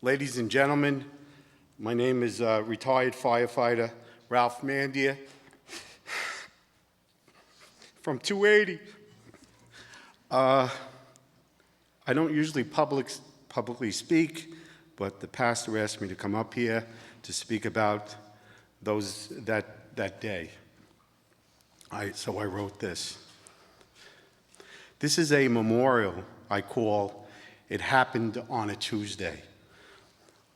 Ladies and gentlemen, my name is retired firefighter Ralph Mandia from 280. I don't usually publicly speak, but the pastor asked me to come up here to speak about that day. So I wrote this. This is a memorial I call It Happened on a Tuesday.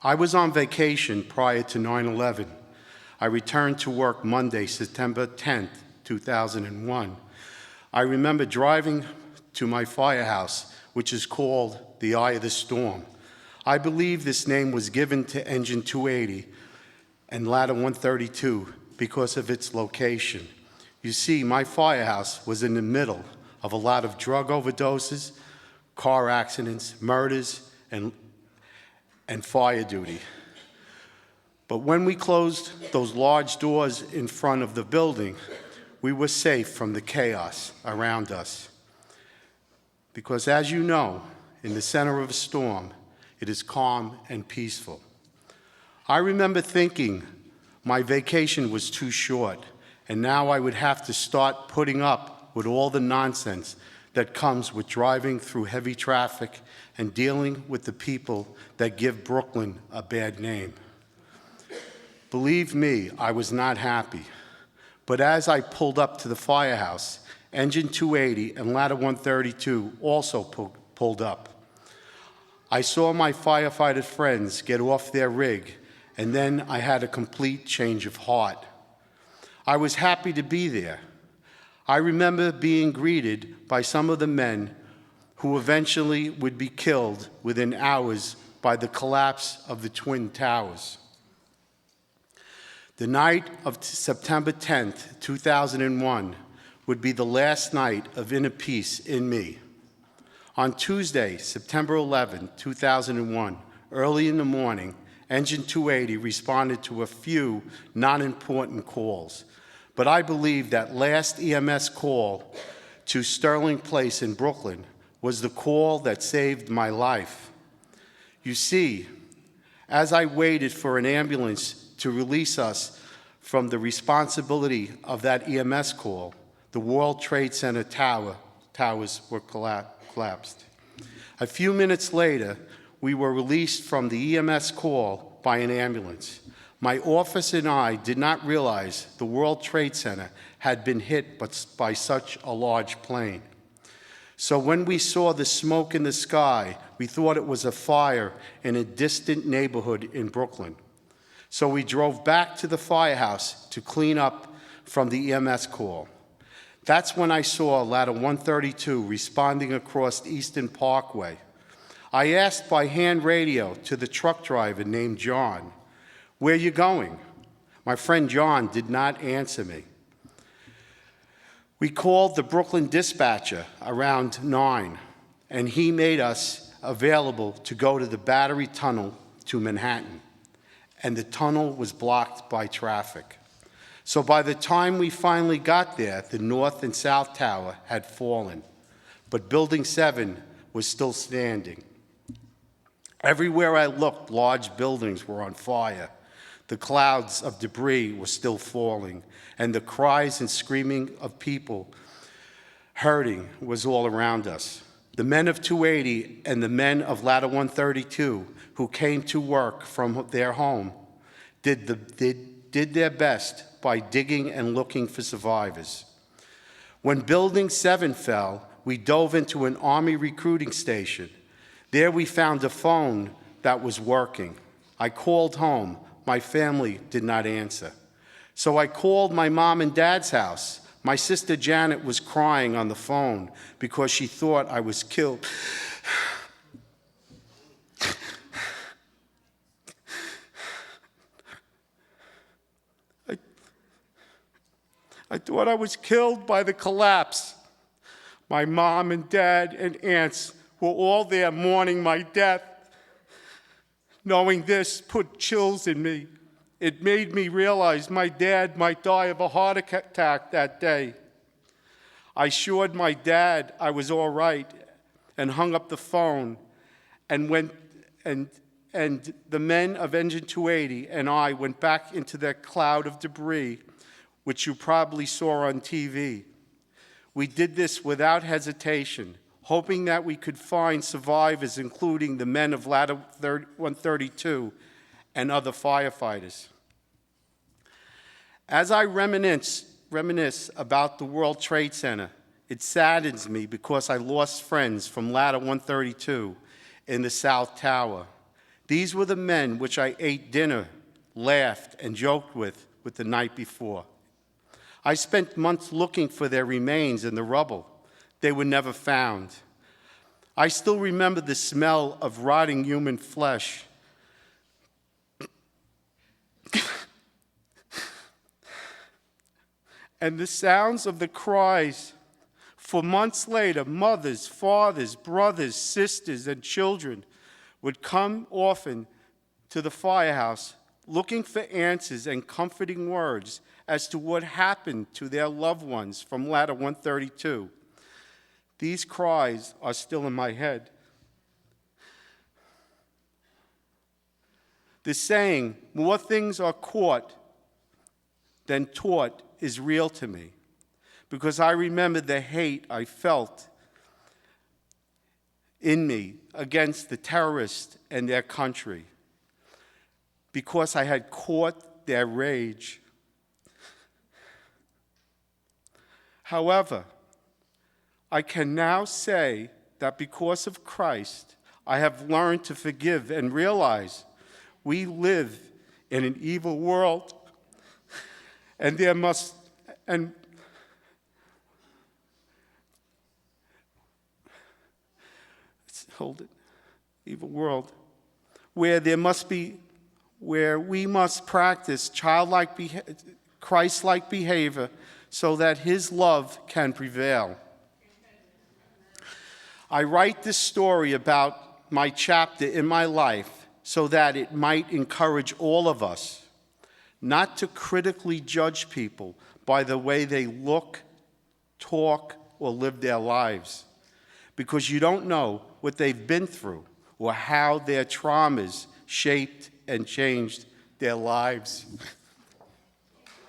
I was on vacation prior to 9/11. I returned to work Monday, September 10th, 2001. I remember driving to my firehouse, which is called the Eye of the Storm. I believe this name was given to Engine 280 and Ladder 132 because of its location. You see, my firehouse was in the middle of a lot of drug overdoses, car accidents, murders, and fire duty. But when we closed those large doors in front of the building, we were safe from the chaos around us. Because as you know, in the center of a storm, it is calm and peaceful. I remember thinking my vacation was too short, and now I would have to start putting up with all the nonsense that comes with driving through heavy traffic and dealing with the people that give Brooklyn a bad name. Believe me, I was not happy. But as I pulled up to the firehouse, Engine 280 and Ladder 132 also pulled up. I saw my firefighter friends get off their rig, and then I had a complete change of heart. I was happy to be there. I remember being greeted by some of the men who eventually would be killed within hours by the collapse of the Twin Towers. The night of September 10th, 2001 would be the last night of inner peace in me. On Tuesday, September 11, 2001, early in the morning, Engine 280 responded to a few non-important calls. But I believe that last EMS call to Sterling Place in Brooklyn was the call that saved my life. You see, as I waited for an ambulance to release us from the responsibility of that EMS call, the World Trade Center towers were collapsed. A few minutes later, we were released from the EMS call by an ambulance. My office and I did not realize the World Trade Center had been hit by such a large plane. So when we saw the smoke in the sky, we thought it was a fire in a distant neighborhood in Brooklyn. So we drove back to the firehouse to clean up from the EMS call. That's when I saw Ladder 132 responding across Eastern Parkway. I asked by hand radio to the truck driver named John, "Where you going?" My friend John did not answer me. We called the Brooklyn dispatcher around 9, and he made us available to go to the Battery Tunnel to Manhattan, and the tunnel was blocked by traffic. So by the time we finally got there, the North and South Tower had fallen, but Building 7 was still standing. Everywhere I looked, large buildings were on fire. The clouds of debris were still falling, and the cries and screaming of people hurting was all around us. The men of 280 and the men of Ladder 132 who came to work from their home did their best by digging and looking for survivors. When Building 7 fell, we dove into an Army recruiting station. There we found a phone that was working. I called home. My family did not answer. So I called my mom and dad's house. My sister Janet was crying on the phone because she thought I was killed. I thought I was killed by the collapse. My mom and dad and aunts were all there mourning my death. Knowing this put chills in me. It made me realize my dad might die of a heart attack that day. I assured my dad I was all right and hung up the phone and went and the men of Engine 280 and I went back into that cloud of debris, which you probably saw on TV. We did this without hesitation, hoping that we could find survivors, including the men of Ladder 132 and other firefighters. As I reminisce about the World Trade Center, it saddens me because I lost friends from Ladder 132 in the South Tower. These were the men which I ate dinner, laughed, and joked with the night before. I spent months looking for their remains in the rubble. They were never found. I still remember the smell of rotting human flesh. And the sounds of the cries. For months later, mothers, fathers, brothers, sisters, and children would come often to the firehouse looking for answers and comforting words as to what happened to their loved ones from Ladder 132. These cries are still in my head. The saying, more things are caught than taught, is real to me, because I remember the hate I felt in me against the terrorists and their country, because I had caught their rage. However, I can now say that because of Christ, I have learned to forgive and realize we live in an evil world, and evil world, where we must practice Christ-like behavior so that his love can prevail. I write this story about my chapter in my life so that it might encourage all of us not to critically judge people by the way they look, talk, or live their lives, because you don't know what they've been through or how their traumas shaped and changed their lives.